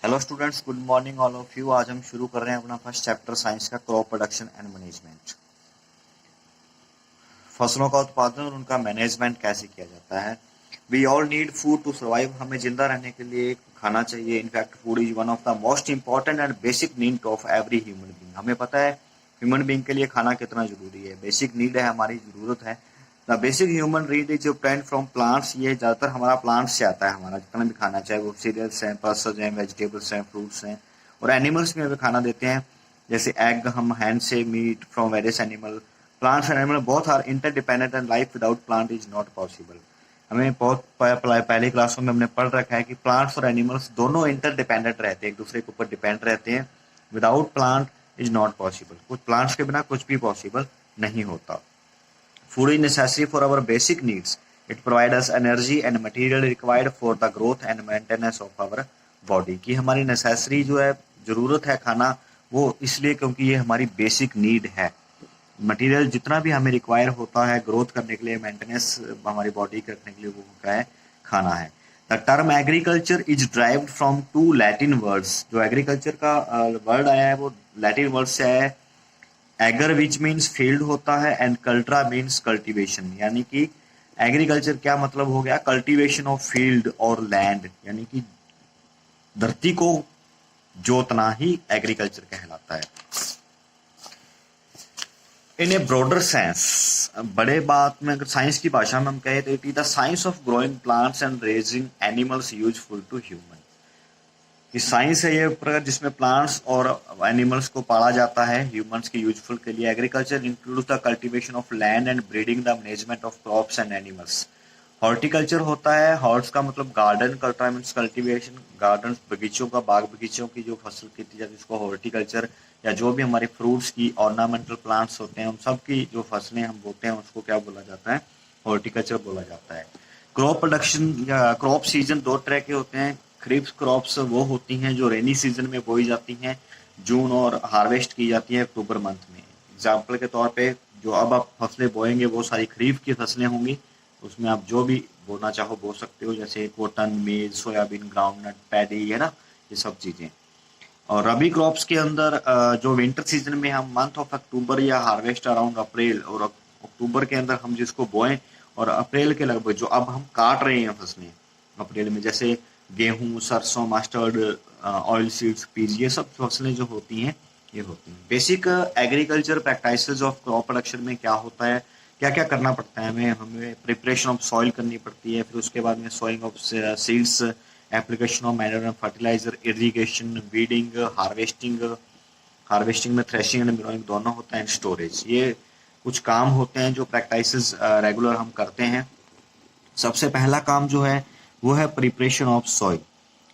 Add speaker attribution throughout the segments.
Speaker 1: Hello students, good morning all of you. आज हम शुरू कर रहे हैं अपना फर्स्ट चैप्टर साइंस का, क्रॉप प्रोडक्शन एंड मैनेजमेंट। फसलों का उत्पादन और उनका मैनेजमेंट कैसे किया जाता है। We all need food to survive. हमें जिंदा रहने के लिए खाना चाहिए। In fact food is one of the most important and basic need of every human being. हमें पता है ह्यूमन बीइंग के लिए खाना कितना जरूरी है। बेसिक नीड है, हमारी जरूरत है। The basic human need is obtained from plants. ये ज्यादातर हमारा प्लांट से आता है। हमारा जितना भी खाना, चाहे वो सीरियल्स हैं, पल्सेस हैं, वेजिटेबल्स हैं, फ्रूट्स हैं, और एनिमल्स में भी खाना देते हैं। जैसे एग हम हैंड से, meet from various animal. Plants and animal both are interdependent and life without plant is not possible. हमें बहुत पहले क्लासों में हमने पढ़ रखा है कि प्लांट्स और एनिमल्स दोनों इंटरडिपेंडेंट रहते हैं, एक दूसरे के ऊपर डिपेंड रहते हैं। Without plant is not possible. कुछ प्लांट्स के बिना कुछ भी पॉसिबल नहीं होता। Food is necessary for our basic needs. It provides us energy and material required for the growth and maintenance of our body. कि हमारी नेसेसरी जो है, जरूरत है खाना, वो इसलिए क्योंकि ये हमारी बेसिक नीड है। मटेरियल जितना भी हमें रिक्वायर होता है ग्रोथ करने के लिए, मेंटेनेंस हमारी बॉडी करने के लिए, वो क्या है, खाना है। The term agriculture is derived from two Latin words. जो एग्रीकल्चर का वर्ड आया है वो लैटिन वर्ड से आया है। एगर विच मीन्स फील्ड होता है एंड कल्ट्रा मीन्स कल्टीवेशन। यानी कि एग्रीकल्चर क्या मतलब हो गया, कल्टीवेशन ऑफ फील्ड और लैंड, यानी कि धरती को जोतना ही एग्रीकल्चर कहलाता है। इन ए ब्रॉडर सेंस, बड़े बात में अगर साइंस की भाषा में हम कहें तो it is the science of growing plants and raising animals useful to human. कि साइंस है ये प्रकार जिसमें प्लांट्स और एनिमल्स को पाला जाता है ह्यूमंस के यूजफुल के लिए। Agriculture includes the cultivation of land and breeding the management of crops and animals. Horticulture होता है, हॉर्ट्स का मतलब गार्डन, कल्टा मीन्स कल्टीवेशन, गार्डन बगीचों का, बाग बगीचों की जो फसल खेती जाती है उसको हॉर्टिकल्चर, या जो भी हमारे फ्रूट्स की ऑर्नामेंटल प्लांट्स होते हैं उन सब की जो फसलें हम बोते हैं उसको क्या बोला जाता है, हॉर्टिकल्चर बोला जाता है। क्रॉप प्रोडक्शन या क्रॉप सीजन दो तरह के होते हैं। खरीफ क्रॉप्स वो होती हैं जो रेनी सीजन में बोई जाती हैं, जून, और हार्वेस्ट की जाती है अक्टूबर मंथ में। एग्जाम्पल के तौर पे जो अब आप फसलें बोएंगे वो सारी खरीफ की फसलें होंगी। उसमें आप जो भी बोना चाहो बो सकते हो, जैसे कॉटन, मेज, सोयाबीन, ग्राउंडनट, पैडी, है ना, ये सब चीजें। और रबी क्रॉप्स के अंदर जो विंटर सीजन में हम मंथ ऑफ अक्टूबर या हार्वेस्ट अराउंड अप्रैल, और अक्टूबर के अंदर हम जिसको बोएं, और अप्रैल के लगभग जो अब हम काट रहे हैं फसलें अप्रैल में, जैसे गेहूं, सरसों, मस्टर्ड, ऑयल सीड्स, पीज, ये सब फसलें जो होती हैं ये होती हैं। Basic agriculture practices of crop production में क्या होता है, क्या क्या करना पड़ता है हमें प्रिपरेशन ऑफ सॉइल करनी पड़ती है, फिर उसके बाद में sowing of seeds, application of manure and fertiliser, irrigation, weeding, harvesting में थ्रेशिंग एंड मिलोइंग दोनों होता है, स्टोरेज। ये कुछ काम होते हैं जो प्रैक्टिसेस रेगुलर हम करते हैं। सबसे पहला काम जो है वो है प्रिपरेशन ऑफ सॉइल,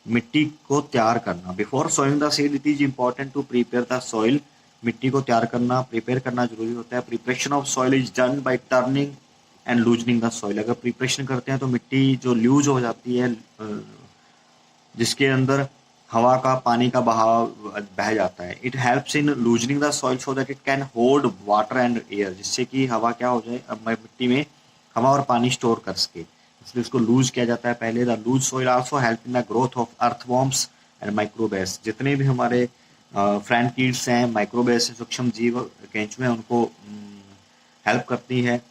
Speaker 1: मिट्टी को तैयार करना। Before sowing the seed it is important to prepare the soil. मिट्टी को तैयार करना, प्रिपेयर करना जरूरी होता है। Preparation of soil is done by turning and loosening the soil. अगर प्रिपरेशन करते हैं तो मिट्टी जो लूज हो जाती है, जिसके अंदर हवा का, पानी का बहाव बह जाता है, it helps in loosening the soil so that it can hold water and air, जिससे कि हवा क्या हो जाए, मिट्टी में हवा और पानी स्टोर कर सके, इसलिए उसको लूज किया जाता है पहले। The loose soil also help in the growth of earthworms and microbes. जितने भी हमारे फ्रेंड कीड्स हैं, माइक्रोबेस, सूक्ष्म जीव, केंचुए हैं, उनको हेल्प करती है,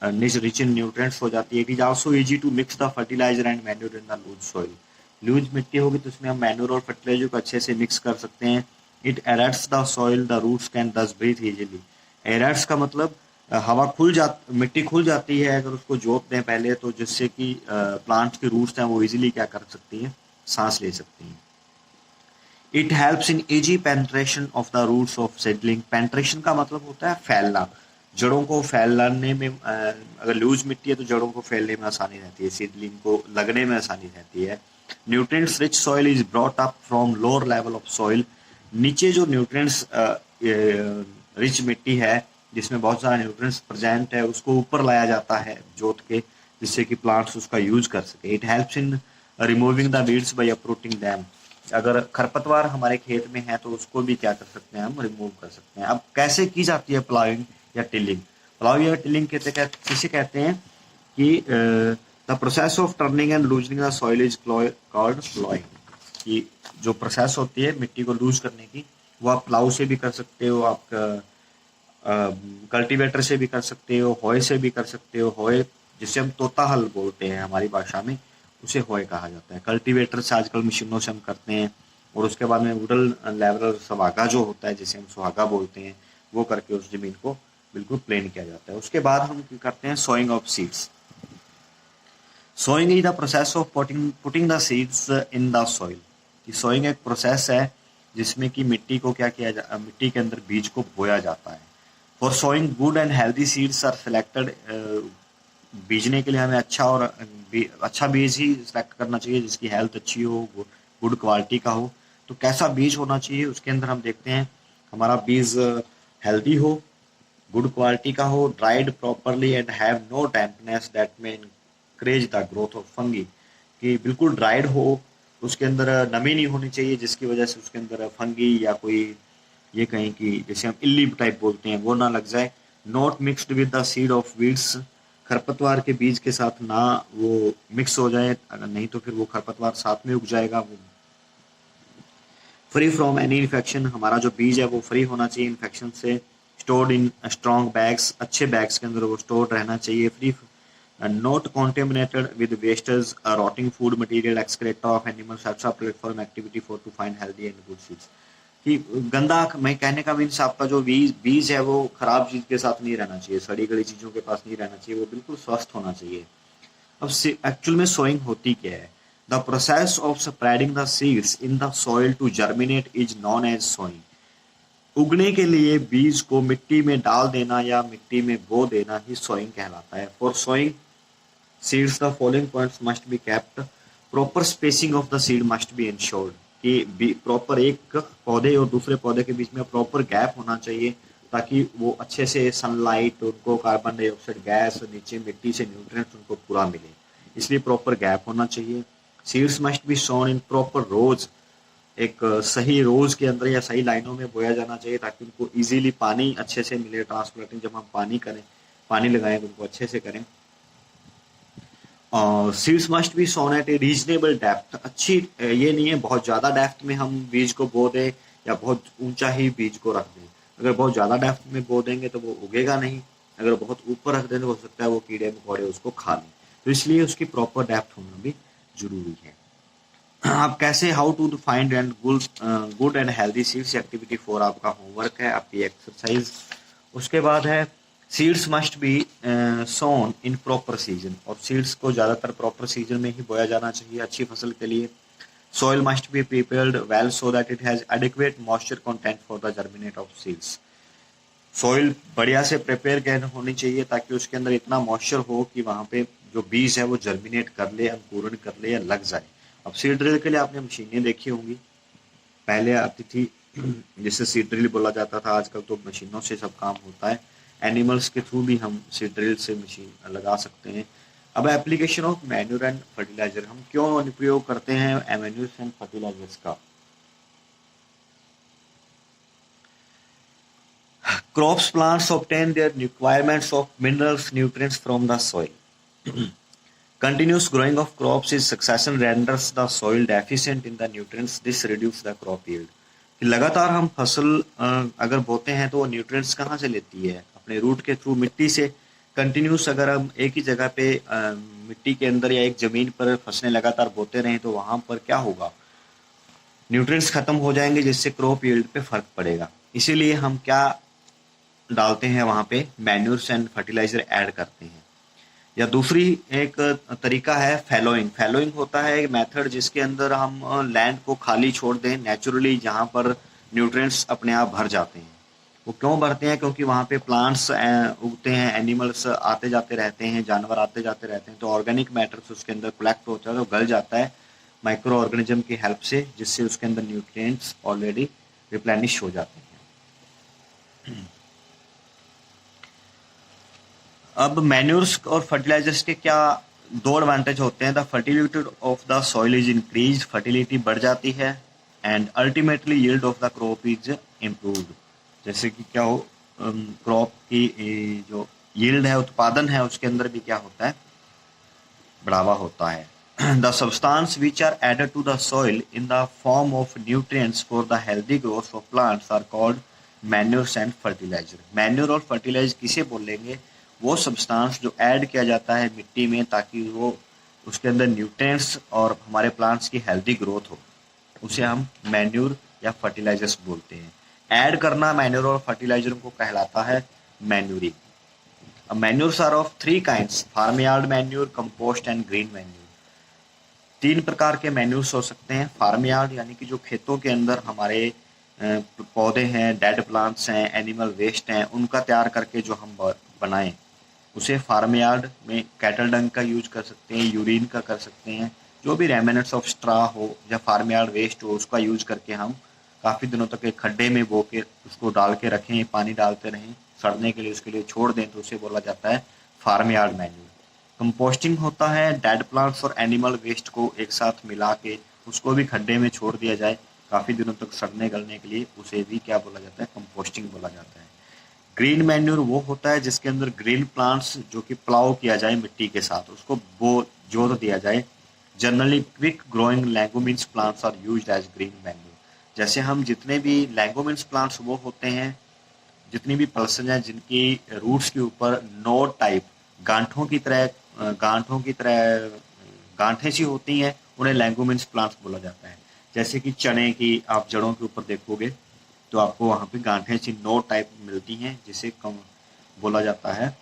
Speaker 1: रिच इन न्यूट्रिएंट्स हो जाती है। It is also easy to mix the fertiliser and manure in the loose soil. Loose मिट्टी होगी तो उसमें हम मैन्योर और फर्टिलाइजर को अच्छे से मिक्स कर सकते हैं। It aerates the soil, the roots can thus breathe easily. Aerates का मतलब हवा मिट्टी खुल जाती है अगर उसको जोत दें पहले, तो जिससे कि प्लांट्स की रूट्स हैं वो इजीली क्या कर सकती हैं, सांस ले सकती हैं। It helps in easy penetration of the roots of seedling. Penetration का मतलब होता है फैलना, जड़ों को फैलाने में। अगर लूज मिट्टी है तो जड़ों को फैलने में आसानी रहती है, सीडलिंग को लगने में आसानी रहती है। Nutrients rich soil is brought up from lower level of soil. नीचे जो न्यूट्रिएंट्स रिच मिट्टी है जिसमें बहुत सारा न्यूट्रिएंट्स प्रेजेंट है, उसको ऊपर लाया जाता है जोत के, जिससे कि प्लांट्स उसका यूज कर सके। It helps in removing the weeds by uprooting them. अगर खरपतवार हमारे खेत में है तो उसको भी क्या कर सकते हैं, हम रिमूव कर सकते हैं। अब कैसे की जाती है प्लाविंग या टिलिंग? प्लाविंग या टिलिंग किसे कहते हैं कि the process of turning and loosening the soil is called ploughing. कि जो प्रोसेस होती है मिट्टी को लूज करने की, वो आप प्लाऊ से भी कर सकते हो, आप कल्टीवेटर से भी कर सकते हो, होए से भी कर सकते हो। होए जिसे हम तोता हल बोलते हैं हमारी भाषा में, उसे होए कहा जाता है। कल्टीवेटर से आजकल मशीनों से हम करते हैं, और उसके बाद में वुडन लेवलर सुहागा जो होता है, जिसे हम सुहागा बोलते हैं, वो करके उस जमीन को बिल्कुल प्लेन किया जाता है। उसके बाद हम करते हैं sowing of seeds. Sowing is the process of putting the seeds in the soil. Sowing एक प्रोसेस है जिसमें कि मिट्टी को क्या किया मिट्टी के अंदर बीज को बोया जाता है। For sowing good and healthy seeds are selected. बीजने के लिए हमें अच्छा बीज ही सिलेक्ट करना चाहिए जिसकी हेल्थ अच्छी हो, गुड क्वालिटी का हो। तो कैसा बीज होना चाहिए, उसके अंदर हम देखते हैं हमारा बीज हेल्दी हो, गुड क्वालिटी का हो, dried properly and have no dampness that may encourage the growth of fungi. कि बिल्कुल ड्राइड हो, उसके अंदर नमी नहीं होनी चाहिए जिसकी वजह से उसके अंदर फंगी या कोई ये कहें कि जैसे हम इल्ली टाइप बोलते हैं वो ना लग जाए। Not mixed with the seed of weeds. खरपतवार के बीज के साथ ना वो मिक्स हो जाए, अगर नहीं तो फिर वो खरपतवार साथ में उग जाएगा। वो फ्री फ्रॉम एनी इन्फेक्शन। हमारा जो बीज है वो फ्री होना चाहिए इन्फेक्शन से। Stored in strong bags. अच्छे बैग्स के अंदर वो स्टोर्ड रहना चाहिए। Free not contaminated with wastage, rotting food material, excreta of animals, extra platform activity for to find healthy and good seeds. कि गंदा, मैं कहने का मीन्स आपका जो बीज है वो खराब चीज के साथ नहीं रहना चाहिए, सड़ी गली चीजों के पास नहीं रहना चाहिए, वो बिल्कुल स्वस्थ होना चाहिए। अब एक्चुअल में सोइंग होती क्या है? The process of spreading the seeds in the soil to germinate is known as sowing. उगने के लिए बीज को मिट्टी में डाल देना या मिट्टी में बो देना ही सोइंग कहलाता है। For sowing seeds the following points must be kept. Proper spacing of the seed must be ensured. कि प्रॉपर एक पौधे और दूसरे पौधे के बीच में प्रॉपर गैप होना चाहिए ताकि वो अच्छे से सनलाइट, उनको कार्बन डाइऑक्साइड गैस, नीचे मिट्टी से न्यूट्रिएंट्स उनको पूरा मिले, इसलिए प्रॉपर गैप होना चाहिए। Seeds must be sown in proper rows. एक सही रोज के अंदर या सही लाइनों में बोया जाना चाहिए ताकि उनको इजीली पानी अच्छे से मिले। ट्रांसप्लांटिंग जब हम पानी लगाएं तो उनको अच्छे से करें। Seeds must be sown at a reasonable depth. अच्छी ये नहीं है बहुत ज़्यादा डेप्थ में हम बीज को बो दें या बहुत ऊंचा ही बीज को रख दें। अगर बहुत ज़्यादा डेप्थ में बो देंगे तो वो उगेगा नहीं, अगर बहुत ऊपर रख दें तो हो सकता है वो कीड़े मकोड़े उसको खा लें। तो इसलिए उसकी प्रॉपर डेप्थ होना भी जरूरी है। आप कैसे, how to find and good and healthy seeds, activity 4 आपका होमवर्क है, आपकी एक्सरसाइज। उसके बाद है seeds must be sown in proper season. और सीड्स को ज़्यादातर प्रॉपर सीजन में ही बोया जाना चाहिए अच्छी फसल के लिए। Soil must be prepared well so that it has adequate moisture content for the germinate of seeds. Soil बढ़िया से प्रिपेयर होनी चाहिए ताकि उसके अंदर इतना मॉइस्चर हो कि वहाँ पे जो बीज है वो जर्मिनेट कर ले, अंकुरण कर ले या लग जाए। अब सीड ड्रिल के लिए आपने मशीनें देखी होंगी, पहले आती थी जिससे सीड ड्रिल बोला जाता था, आजकल तो मशीनों से सब काम होता है। एनिमल्स के थ्रू भी हम सीड ड्रिल से मशीन लगा सकते हैं। अब application of manure and fertiliser, हम क्यों उपयोग करते हैं मैन्यूर्स एंड फर्टिलाइजर्स का? Crops plants obtain their requirements of minerals nutrients from the soil. Continuous growing of crops in succession renders the soil deficient in the nutrients. This reduces the crop yield. कि लगातार हम फसल अगर बोते हैं तो वो न्यूट्रिएंट्स कहाँ से लेती है? अपने रूट के थ्रू, मिट्टी से। कंटिन्यूस अगर हम एक ही जगह पे मिट्टी के अंदर या एक जमीन पर फसलें लगातार बोते रहें तो वहाँ पर क्या होगा? न्यूट्रिएंट्स खत्म हो जाएंगे जिससे क्रॉप यील्ड पे फर्क पड़ेगा। इसीलिए हम क्या डालते हैं वहाँ पे? मैन्यूर्स एंड फर्टिलाइजर ऐड करते हैं। या दूसरी एक तरीका है फैलोइंग। फैलोइंग होता है एक मेथड जिसके अंदर हम लैंड को खाली छोड़ दें नेचुरली, जहाँ पर न्यूट्रिएंट्स अपने आप भर जाते हैं। वो क्यों भरते हैं? क्योंकि वहाँ पे प्लांट्स उगते हैं, एनिमल्स आते जाते रहते हैं, जानवर आते जाते रहते हैं, तो ऑर्गेनिक मैटर्स उसके अंदर कलेक्ट होता है, तो गल जाता है माइक्रो ऑर्गेनिज्म की हेल्प से, जिससे उसके अंदर न्यूट्रिएंट्स ऑलरेडी रिप्लेनिश हो जाते हैं। अब मैन्यूर्स और फर्टिलाइजर्स के क्या दो एडवांटेज होते हैं? The fertility of the soil is increase, fertility बढ़ जाती है, and ultimately yield of the crop is improved. जैसे कि क्या हो, क्रॉप की जो यील्ड है, उत्पादन है, उसके अंदर भी क्या होता है? बढ़ावा होता है। the substance which are added to the soil in the form of nutrients for the healthy growth of plants are called manures and fertilizer. Manure और फर्टिलाइजर किसे बोलेंगे? वो सब्सटेंस जो ऐड किया जाता है मिट्टी में ताकि वो उसके अंदर न्यूट्रिएंट्स और हमारे प्लांट्स की हेल्दी ग्रोथ हो, उसे हम मैन्योर या फर्टिलाइजर्स बोलते हैं। ऐड करना मैन्योर और फर्टिलाइजर को कहलाता है manuring. Manures are of three kinds, farm yard manure, compost and green manure. तीन प्रकार के मैन्यूर्स हो सकते हैं। फार्म यार्ड यानी कि जो खेतों के अंदर हमारे पौधे हैं, डेड प्लांट्स हैं, एनिमल वेस्ट हैं, उनका तैयार करके जो हम बनाएं, उसे फार्म यार्ड में कैटल डंग का यूज कर सकते हैं, यूरिन का कर सकते हैं, जो भी रेमिनेंट्स ऑफ स्ट्रा हो या फार्म यार्ड वेस्ट हो उसका यूज करके हम काफ़ी दिनों तक एक खड्डे में बो के उसको डाल के रखें, पानी डालते रहें, सड़ने के लिए उसके लिए छोड़ दें, तो उसे बोला जाता है फार्म यार्ड मैन्यूर। कंपोस्टिंग होता है डेड प्लांट्स और एनिमल वेस्ट को एक साथ मिला के उसको भी खड्डे में छोड़ दिया जाए काफ़ी दिनों तक सड़ने गलने के लिए, उसे भी क्या बोला जाता है? कंपोस्टिंग बोला जाता है। ग्रीन मैन्यूर वो होता है जिसके अंदर ग्रीन प्लांट्स जो कि प्लाव किया जाए मिट्टी के साथ, उसको बो जोत दिया जाए। Generally quick growing leguminous plants are used as green manure. जैसे हम जितने भी लेगुमिन्स प्लांट्स वो होते हैं, जितनी भी पल्सेस हैं जिनकी रूट्स के ऊपर नोड टाइप गांठों की तरह गांठें सी होती हैं, उन्हें लेगुमिन्स प्लांट्स बोला जाता है। जैसे कि चने की आप जड़ों के ऊपर देखोगे तो आपको वहाँ पे गांठें सी नोड टाइप मिलती हैं, जिसे कम बोला जाता है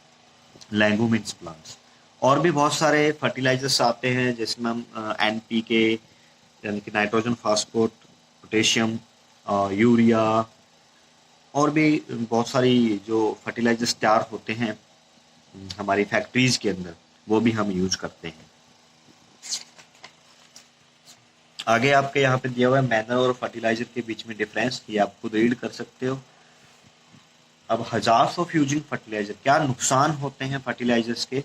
Speaker 1: लेगुमिन्स प्लांट्स। और भी बहुत सारे फर्टिलाइजर्स आते हैं जिसमें हम NPK यानी कि नाइट्रोजन, फास्फोट, पोटेशियम, यूरिया और भी बहुत सारी जो फर्टिलाइजर्स तैयार होते हैं हमारी फैक्ट्रीज के अंदर, वो भी हम यूज करते हैं। आगे आपके यहाँ पे दिया हुआ है मैनर और फर्टिलाइजर के बीच में डिफरेंस, ये आप खुद रीड कर सकते हो। अब हजार्स ऑफ यूजिंग फर्टिलाइजर, क्या नुकसान होते हैं फर्टिलाइजर्स के?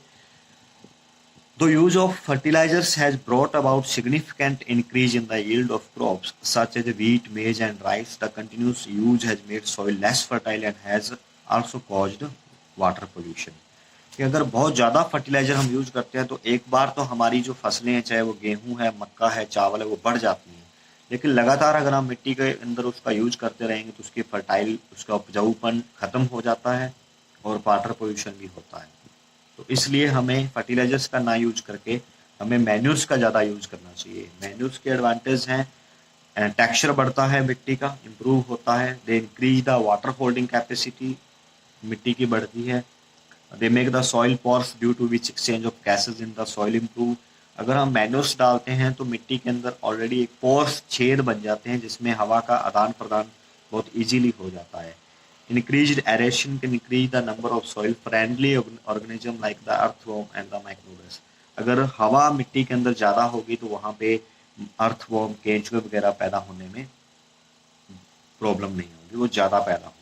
Speaker 1: The use of fertilizers has brought about significant increase in the yield of crops such as wheat, maize and rice. The continuous use has made soil less fertile and has also caused water pollution. कि अगर बहुत ज़्यादा fertiliser हम use करते हैं तो एक बार तो हमारी जो फसलें हैं, चाहे वो गेहूं है, मक्का है, चावल है, वो बढ़ जाती हैं, लेकिन लगातार अगर हम मिट्टी के अंदर उसका यूज करते रहेंगे तो उसका उपजाऊपन खत्म हो जाता है और वाटर पोल्यूशन भी होता है। तो इसलिए हमें फर्टिलाइजर्स का ना यूज करके हमें मैन्यूर्स का ज़्यादा यूज करना चाहिए। मैन्यूर्स के एडवांटेज हैं, टेक्सचर बढ़ता है मिट्टी का, इम्प्रूव होता है, they increase the water holding capacity, मिट्टी की बढ़ती है, they make the soil pores due to which exchange of gases in the soil improve. अगर हम मैन्यूर्स डालते हैं तो मिट्टी के अंदर ऑलरेडी एक पोर्स, छेद बन जाते हैं जिसमें हवा का आदान प्रदान बहुत इजीली हो जाता है। Increased aeration can increase the number of soil-friendly organisms like the earthworm and the microbes. अगर हवा मिट्टी के अंदर ज़्यादा होगी तो वहाँ पे अर्थवॉर्म, केंचुए वगैरह पैदा होने में प्रॉब्लम नहीं होगी, वो ज़्यादा पैदा होंगे।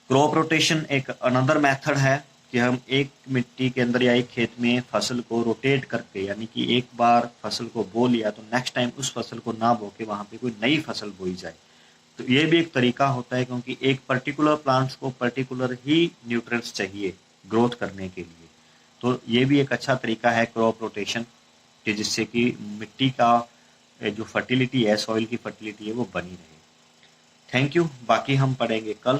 Speaker 1: क्रॉप रोटेशन एक अनदर मेथड है कि हम एक मिट्टी के अंदर या एक खेत में फसल को रोटेट करके, यानी कि एक बार फसल को बो लिया तो नेक्स्ट टाइम उस फसल को ना बो के वहाँ पे कोई नई फसल बोई जाए। तो ये भी एक तरीका होता है, क्योंकि एक पर्टिकुलर प्लांट्स को पर्टिकुलर ही न्यूट्रिएंट्स चाहिए ग्रोथ करने के लिए। तो ये भी एक अच्छा तरीका है क्रॉप रोटेशन कि जिससे कि मिट्टी का जो फर्टिलिटी है, सॉइल की फर्टिलिटी है, वो बनी रहे। Thank you. बाकी हम पढ़ेंगे कल।